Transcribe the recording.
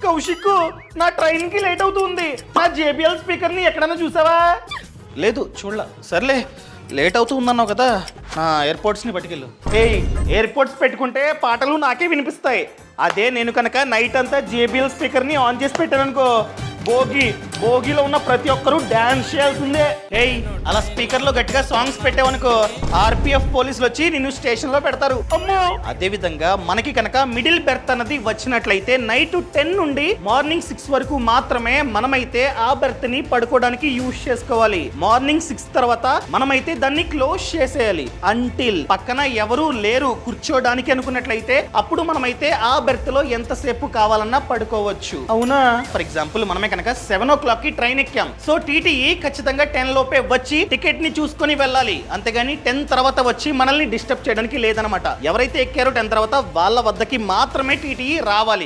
కౌశిక్, నా ట్రైన్ కి లేట్ అవుతుంది. నా JBL స్పీకర్ ని ఎక్కడైనా చూసావా? లేదు చూడలా. సర్లే, లేట్ అవుతూ ఉందన్నావు కదా, నా ఎయిర్పోర్ట్స్ ని పట్టుకెళ్ళు. ఎయిర్పోర్ట్స్ పెట్టుకుంటే పాటలు నాకే వినిపిస్తాయి. అదే నేను కనుక నైట్ అంతా JBL స్పీకర్ ని ఆన్ చేసి పెట్టాను అనుకో, భోగిలో ఉన్న ప్రతి ఒక్కరూ డాన్స్ చేయాల్సిందే. అలా స్పీకర్ లో గట్టిగా సాంగ్స్ పెట్టావనుకో, RPF పోలీసులు వచ్చి నిన్ను స్టేషన్ లో పెడతారు. అమ్మో. అదే విధంగా మనకి కనుక మిడిల్ బెర్త్ అన్నది వచ్చినట్లయితే నైట్ 10 నుండి మార్నింగ్ 6 వరకు మాత్రమే మనమైతే ఆ బెర్త్ ని పడుకోవడానికి యూజ్ చేసుకోవాలి. మార్నింగ్ 6 తర్వాత మనమైతే దాన్ని క్లోజ్ చేసేయాలి. అంటిల్ పక్కన ఎవరూ లేరు కూర్చోడానికి అనుకున్నట్లయితే అప్పుడు మనమైతే ఆ బెర్త్ లో ఎంతసేపు కావాలన్నా పడుకోవచ్చు. అవునా? ఫర్ ఎగ్జాంపుల్ మనమే కనుక 7 o'clock కి ట్రైన్ ఎక్కాం. సో TTE ఖచ్చితంగా 10 లోపే వచ్చి టికెట్ ని చూసుకొని వెళ్ళాలి. అంతేగాని 10 తర్వాత వచ్చి మనల్ని డిస్టర్బ్ చేయడానికి లేదనమాట. ఎవరైతే ఎక్కారో 10 తర్వాత వాళ్ళ వద్దకి మాత్రమే TTE రావాలి.